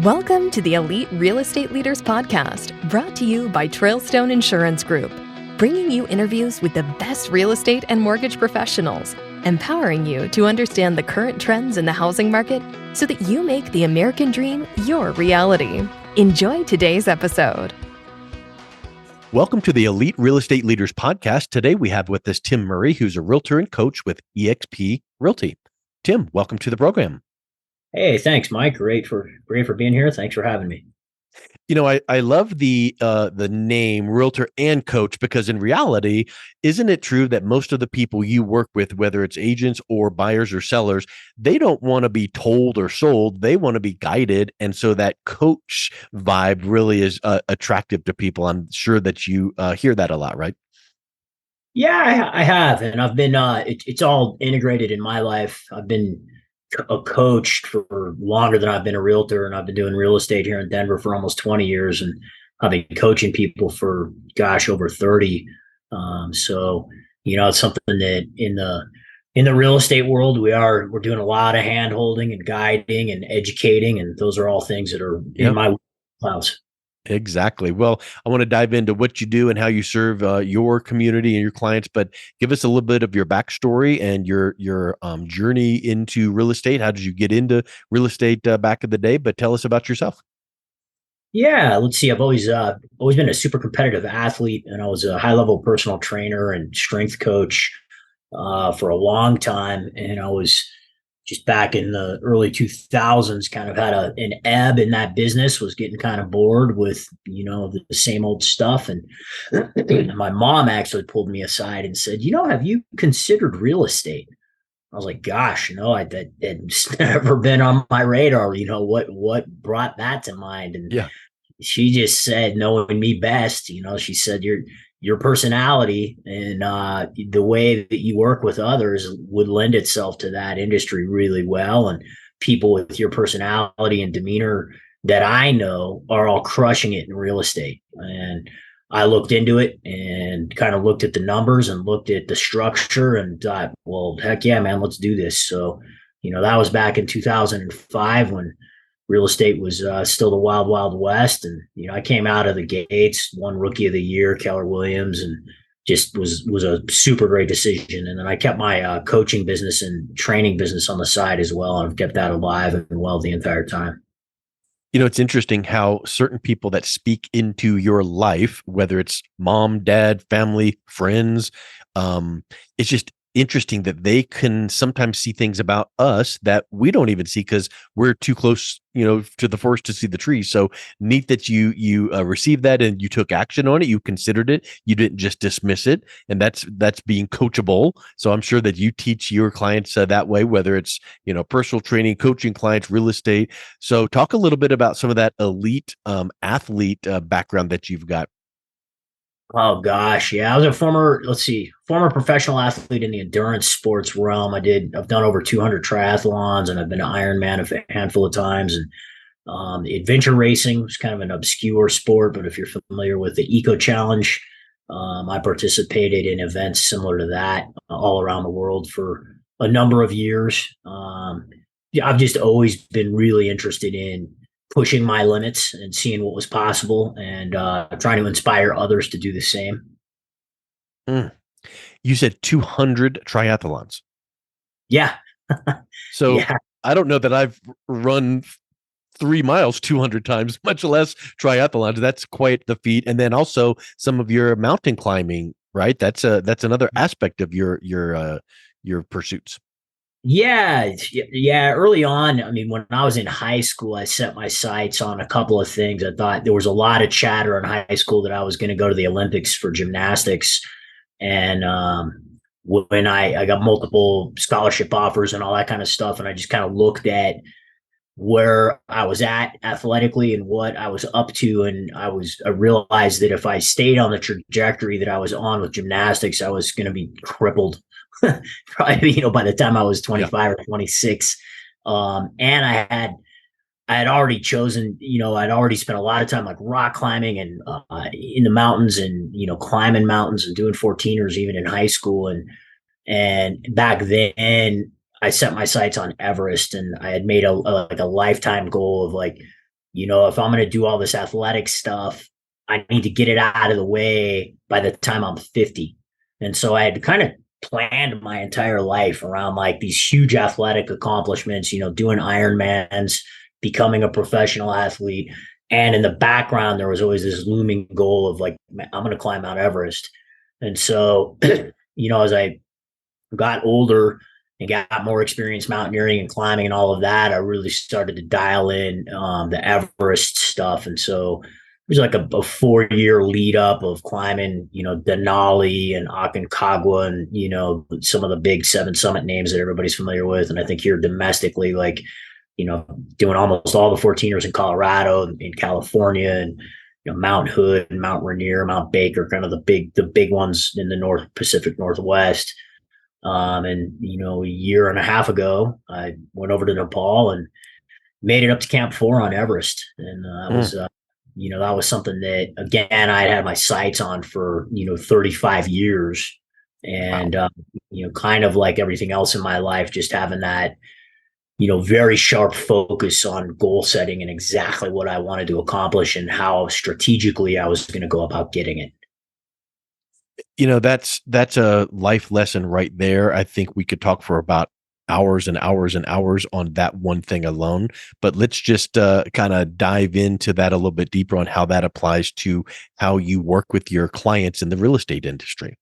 Welcome to the Elite Real Estate Leaders Podcast, brought to you by Trailstone Insurance Group, bringing you interviews with the best real estate and mortgage professionals, empowering you to understand the current trends in the housing market so that you make the American dream your reality. Enjoy today's episode. Welcome to the Elite Real Estate Leaders Podcast. Today we have with us Tim Murray, who's a Realtor and Coach with eXp Realty. Tim, welcome to the program. Hey, thanks, Mike. Great for being here. Thanks for having me. You know, I love the name Realtor and Coach because in reality, isn't it true that most of the people you work with, whether it's agents or buyers or sellers, they don't want to be told or sold. They want to be guided. And so that coach vibe really is attractive to people. I'm sure that you hear that a lot, right? Yeah, I have. And I've been, it's all integrated in my life. I've been a coach for longer than I've been a realtor, and I've been doing real estate here in Denver for almost 20 years, and I've been coaching people for over 30. So it's something that in the real estate world we're doing a lot of hand holding and guiding and educating, and those are all things that are in my wheelhouse. Exactly. Well, I want to dive into what you do and how you serve your community and your clients, but give us a little bit of your backstory and your journey into real estate. How did you get into real estate back in the day? But tell us about yourself. Yeah, let's see. I've always been a super competitive athlete, and I was a high level personal trainer and strength coach for a long time. And I was just back in the early 2000s, kind of had an ebb in that business, was getting kind of bored with, the same old stuff. And my mom actually pulled me aside and said, have you considered real estate? I was like, gosh, it's never been on my radar. What brought that to mind? And she just said, knowing me best, she said, your personality and the way that you work with others would lend itself to that industry really well. And people with your personality and demeanor that I know are all crushing it in real estate. And I looked into it and kind of looked at the numbers and looked at the structure and thought, well, heck yeah, man, let's do this. So, that was back in 2005 when real estate was still the wild, wild west. And, I came out of the gates, won Rookie of the Year, Keller Williams, and just was a super great decision. And then I kept my coaching business and training business on the side as well. And I've kept that alive and well the entire time. It's interesting how certain people that speak into your life, whether it's mom, dad, family, friends, it's just interesting that they can sometimes see things about us that we don't even see because we're too close, to the forest to see the trees. So neat that you received that and you took action on it. You considered it. You didn't just dismiss it, and that's being coachable. So I'm sure that you teach your clients that way, whether it's personal training, coaching clients, real estate. So talk a little bit about some of that elite athlete background that you've got. Oh gosh, yeah. I was a former professional athlete in the endurance sports realm. I've done over 200 triathlons, and I've been an Ironman a handful of times. And adventure racing was kind of an obscure sport, but if you're familiar with the Eco Challenge, I participated in events similar to that all around the world for a number of years. I've just always been really interested in pushing my limits and seeing what was possible and trying to inspire others to do the same. You said 200 triathlons. Yeah. So I don't know that I've run 3 miles 200 times, much less triathlons. That's quite the feat. And then also some of your mountain climbing, right? That's another aspect of your pursuits. Yeah. Early on, I mean, when I was in high school, I set my sights on a couple of things. I thought there was a lot of chatter in high school that I was going to go to the Olympics for gymnastics. And when I got multiple scholarship offers and all that kind of stuff, and I just kind of looked at where I was at athletically and what I was up to. And I realized that if I stayed on the trajectory that I was on with gymnastics, I was going to be crippled. Probably, by the time I was 25 or 26. And I had already chosen, I'd already spent a lot of time like rock climbing and in the mountains and, climbing mountains and doing 14ers even in high school. And back then I set my sights on Everest, and I had made a lifetime goal of like if I'm going to do all this athletic stuff, I need to get it out of the way by the time I'm 50. And so I had kind of planned my entire life around like these huge athletic accomplishments, doing Ironmans, becoming a professional athlete. And in the background, there was always this looming goal of like, I'm going to climb Mount Everest. And so, as I got older and got more experience mountaineering and climbing and all of that, I really started to dial in the Everest stuff. And so it was like a 4-year lead up of climbing, Denali and Aconcagua and, some of the big 7 summit names that everybody's familiar with. And I think here domestically, like, doing almost all the 14ers in Colorado and in California and, Mount Hood and Mount Rainier, Mount Baker, kind of the big ones in the North Pacific Northwest. And, a year and a half ago, I went over to Nepal and made it up to Camp 4 on Everest. And that was something that, again, I had my sights on for, 35 years. And, kind of like everything else in my life, just having that, very sharp focus on goal setting and exactly what I wanted to accomplish and how strategically I was going to go about getting it. That's a life lesson right there. I think we could talk for about hours and hours and hours on that one thing alone, but let's just kind of dive into that a little bit deeper on how that applies to how you work with your clients in the real estate industry.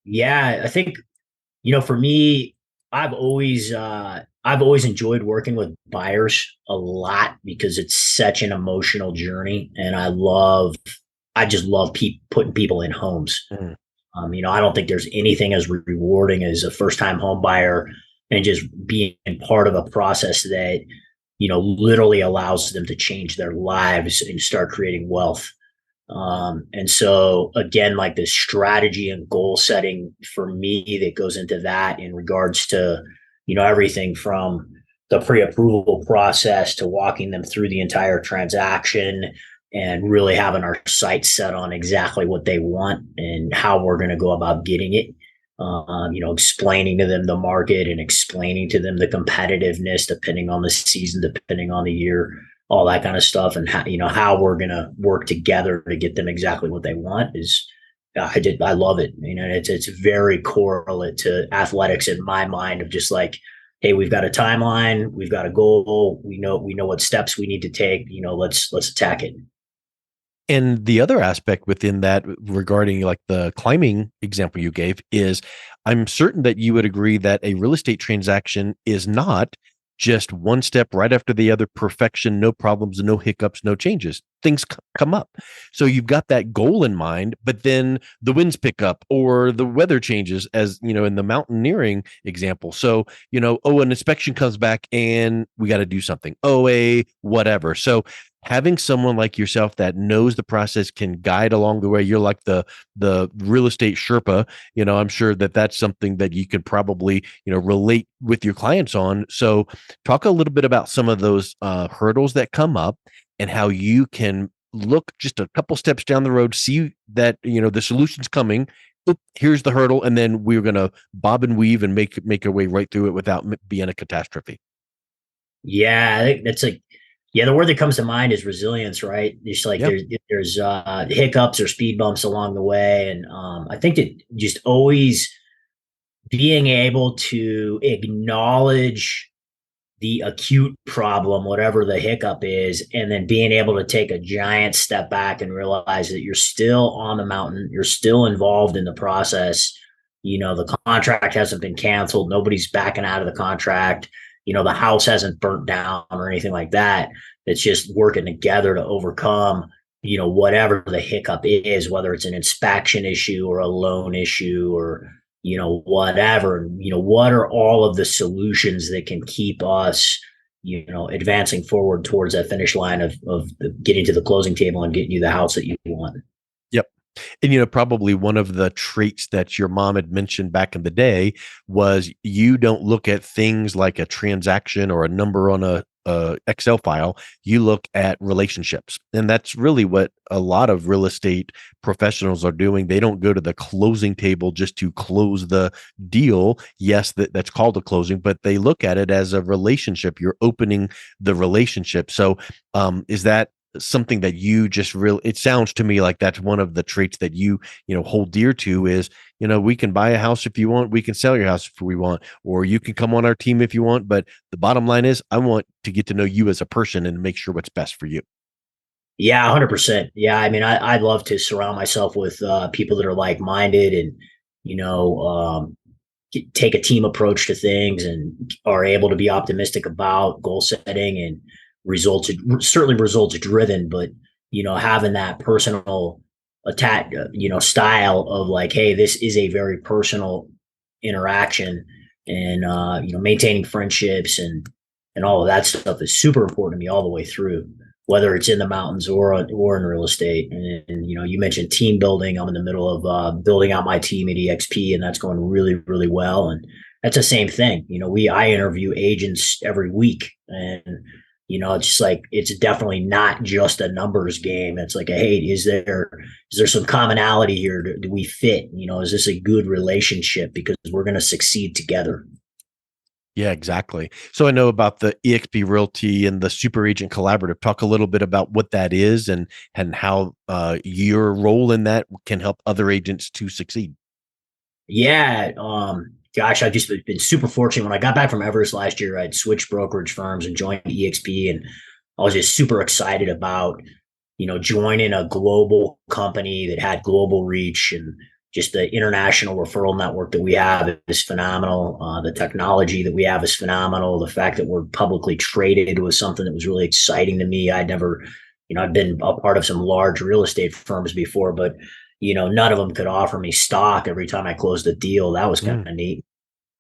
Yeah, I think, for me, I've always enjoyed working with buyers a lot because it's such an emotional journey, and I just love putting people in homes. Mm. I don't think there's anything as rewarding as a first-time home buyer and just being part of a process that, literally allows them to change their lives and start creating wealth. And so again, like the strategy and goal setting for me that goes into that in regards to, everything from the pre-approval process to walking them through the entire transaction and really having our sights set on exactly what they want and how we're going to go about getting it. Explaining to them the market and explaining to them the competitiveness, depending on the season, depending on the year, all that kind of stuff, and how we're going to work together to get them exactly what they want is, I love it. It's very correlate to athletics in my mind of just like, hey, we've got a timeline, we've got a goal, we know what steps we need to take, let's attack it. And the other aspect within that regarding like the climbing example you gave is I'm certain that you would agree that a real estate transaction is not just one step right after the other, perfection, no problems, no hiccups, no changes. Things come up. So you've got that goal in mind, but then the winds pick up or the weather changes, as in the mountaineering example. So, an inspection comes back and we got to do something. Whatever. So having someone like yourself that knows the process, can guide along the way. You're like the real estate Sherpa. I'm sure that that's something that you could probably, relate with your clients on. So talk a little bit about some of those hurdles that come up and how you can look just a couple steps down the road, see that, the solution's coming. Oop, here's the hurdle. And then we're going to bob and weave and make our way right through it without being a catastrophe. Yeah, I think that's like, the word that comes to mind is resilience, right? Just like there's hiccups or speed bumps along the way. And I think that just always being able to acknowledge the acute problem, whatever the hiccup is, and then being able to take a giant step back and realize that you're still on the mountain, you're still involved in the process. The contract hasn't been canceled. Nobody's backing out of the contract. The house hasn't burnt down or anything like that. It's just working together to overcome, whatever the hiccup is, whether it's an inspection issue or a loan issue or, whatever. What are all of the solutions that can keep us, advancing forward towards that finish line of getting to the closing table and getting you the house that you want? Yep. And, probably one of the traits that your mom had mentioned back in the day was you don't look at things like a transaction or a number on a Excel file. You look at relationships. And that's really what a lot of real estate professionals are doing. They don't go to the closing table just to close the deal. Yes, that's called a closing, but they look at it as a relationship. You're opening the relationship. So, is that something that you just really, it sounds to me like that's one of the traits that you hold dear to is, we can buy a house if you want, we can sell your house if we want, or you can come on our team if you want. But the bottom line is I want to get to know you as a person and make sure what's best for you. Yeah, 100%. Yeah, I mean, I'd love to surround myself with people that are like-minded and, you know, take a team approach to things and are able to be optimistic about goal setting and results, certainly results driven, but, having that personal attack, style of like, hey, this is a very personal interaction and, maintaining friendships and all of that stuff is super important to me all the way through, whether it's in the mountains or in real estate. And you mentioned team building. I'm in the middle of building out my team at eXp, and that's going really, really well. And that's the same thing. I interview agents every week, and it's just like it's definitely not just a numbers game. It's like, hey, is there some commonality here? Do we fit? Is this a good relationship? Because we're going to succeed together. Yeah, exactly. So I know about the eXp Realty and the Super Agent Collaborative. Talk a little bit about what that is and how your role in that can help other agents to succeed. Yeah. Gosh, I've just been super fortunate. When I got back from Everest last year, I'd switched brokerage firms and joined eXp, and I was just super excited about, joining a global company that had global reach, and just the international referral network that we have is phenomenal. The technology that we have is phenomenal. The fact that we're publicly traded was something that was really exciting to me. I'd never, I've been a part of some large real estate firms before, but none of them could offer me stock every time I closed a deal. That was kind of neat.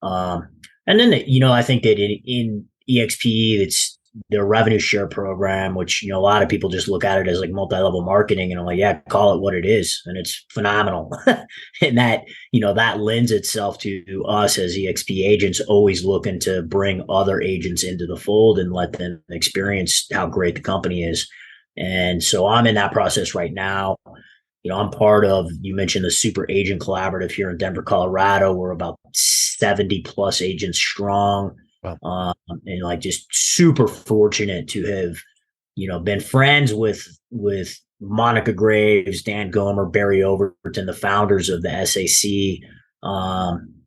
And then, I think that in eXp, it's their revenue share program, which, a lot of people just look at it as like multi-level marketing, and I'm like, yeah, call it what it is. And it's phenomenal. And that, that lends itself to us as eXp agents, always looking to bring other agents into the fold and let them experience how great the company is. And so I'm in that process right now. I'm part of, you mentioned the Super Agent Collaborative here in Denver, Colorado. We're about 70 plus agents strong. Wow. And like just super fortunate to have, been friends with Monica Graves, Dan Gomer, Barry Overton, the founders of the SAC.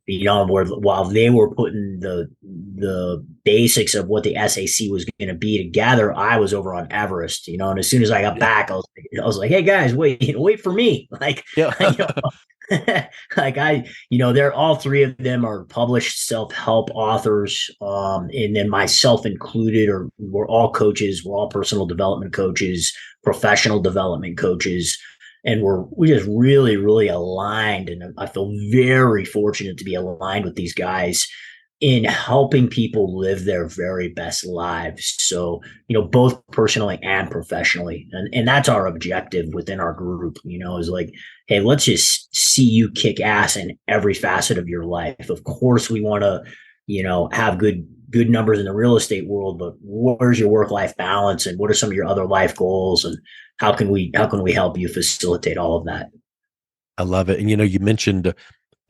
While they were putting the basics of what the SAC was going to be together, I was over on Everest, and as soon as I got back, I was like, hey guys, wait for me. Like, Yeah. they're all three of them are published self-help authors. And then myself included, or we're all coaches, we're all personal development coaches, professional development coaches. And we just really, really aligned. And I feel very fortunate to be aligned with these guys in helping people live their very best lives. So, both personally and professionally. And that's our objective within our group, is like, hey, let's just see you kick ass in every facet of your life. Of course, we want to, have good numbers in the real estate world, but where's your work-life balance, and what are some of your other life goals, and how can we help you facilitate all of that? I love it. And, you mentioned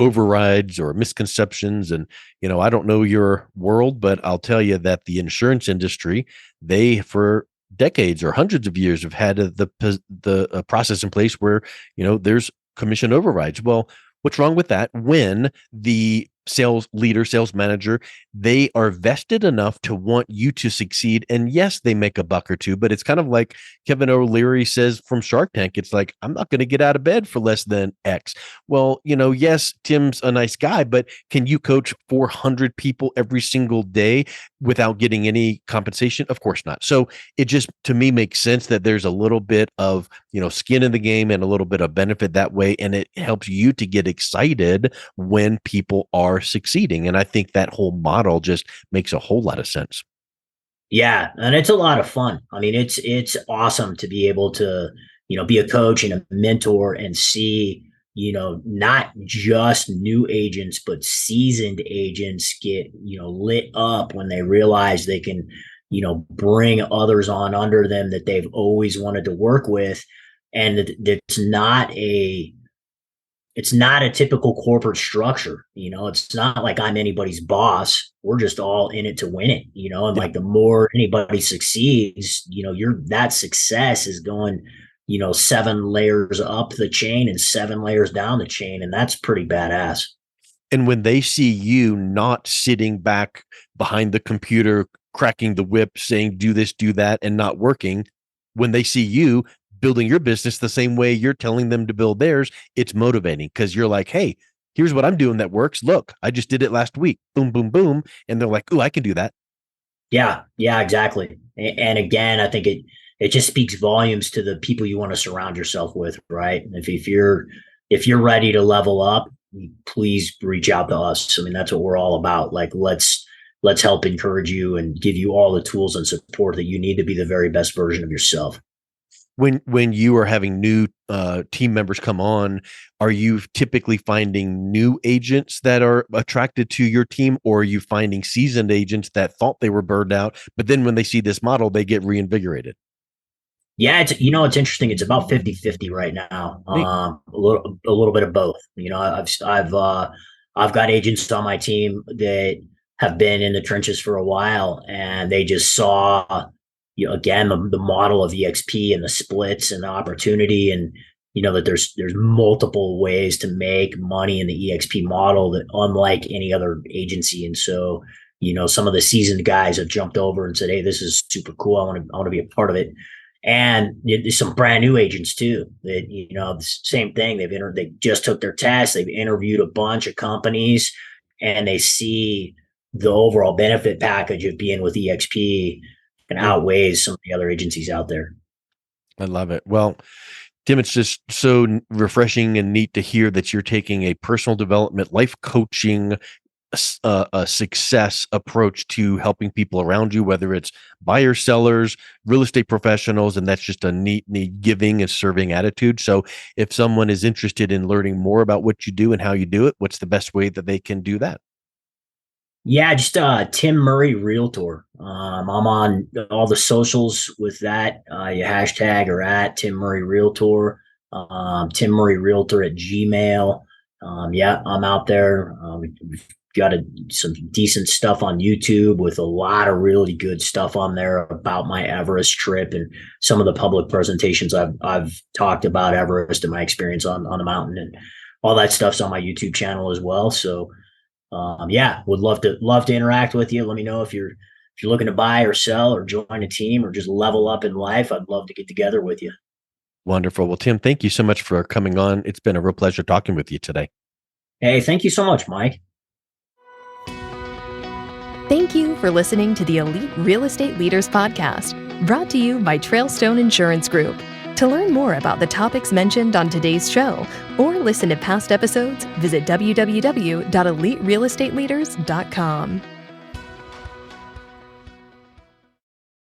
overrides or misconceptions. And, I don't know your world, but I'll tell you that the insurance industry, they, for decades or hundreds of years, have had the process in place where, there's commission overrides. Well, what's wrong with that when the sales leader, sales manager, they are vested enough to want you to succeed? And yes, they make a buck or two, but it's kind of like Kevin O'Leary says from Shark Tank. It's like, I'm not going to get out of bed for less than X. Well, yes, Tim's a nice guy, but can you coach 400 people every single day without getting any compensation? Of course not. So it just, to me, makes sense that there's a little bit of, skin in the game and a little bit of benefit that way. And it helps you to get excited when people are succeeding. And I think that whole model just makes a whole lot of sense. Yeah. And it's a lot of fun. I mean, it's awesome to be able to, be a coach and a mentor and see, not just new agents, but seasoned agents get, lit up when they realize they can, bring others on under them that they've always wanted to work with. And it's not a typical corporate structure. It's not like I'm anybody's boss. We're just all in it to win it, and like the more anybody succeeds, that success is going, 7 layers up the chain and 7 layers down the chain. And that's pretty badass. And when they see you not sitting back behind the computer, cracking the whip, saying, do this, do that, and not working, when they see you building your business the same way you're telling them to build theirs, it's motivating because you're like, hey, here's what I'm doing that works. Look, I just did it last week. Boom, boom, boom. And they're like, oh, I can do that. Yeah, exactly. And again, I think it just speaks volumes to the people you want to surround yourself with, right? If you're ready to level up, please reach out to us. I mean, that's what we're all about. Like, let's help encourage you and give you all the tools and support that you need to be the very best version of yourself. When you are having new team members come on, are you typically finding new agents that are attracted to your team, or are you finding seasoned agents that thought they were burned out, but then when they see this model, they get reinvigorated? Yeah, it's interesting. It's about 50-50 right now. A little bit of both. I've got agents on my team that have been in the trenches for a while, and they just saw, again, the model of eXp and the splits and the opportunity, and that there's multiple ways to make money in the eXp model that unlike any other agency. And so, some of the seasoned guys have jumped over and said, hey, this is super cool. I want to be a part of it. And there's some brand new agents too that, the same thing. They just took their test. They've interviewed a bunch of companies, and they see the overall benefit package of being with eXp and outweighs some of the other agencies out there. I love it. Well, Tim, it's just so refreshing and neat to hear that you're taking a personal development, life coaching, a success approach to helping people around you, whether it's buyers, sellers, real estate professionals, and that's just a neat giving and serving attitude. So if someone is interested in learning more about what you do and how you do it, what's the best way that they can do that? Yeah, just Tim Murray Realtor. I'm on all the socials with that. You hashtag or at Tim Murray Realtor, Tim Murray Realtor at Gmail. Yeah, I'm out there. We've got some decent stuff on YouTube with a lot of really good stuff on there about my Everest trip and some of the public presentations I've talked about Everest and my experience on the mountain, and all that stuff's on my YouTube channel as well. So yeah, would love to interact with you. Let me know if you're looking to buy or sell or join a team or just level up in life. I'd love to get together with you. Wonderful. Well, Tim, thank you so much for coming on. It's been a real pleasure talking with you today. Hey, thank you so much, Mike. Thank you for listening to the Elite Real Estate Leaders Podcast, brought to you by Trailstone Insurance Group. To learn more about the topics mentioned on today's show or listen to past episodes, visit www.eliterealestateleaders.com.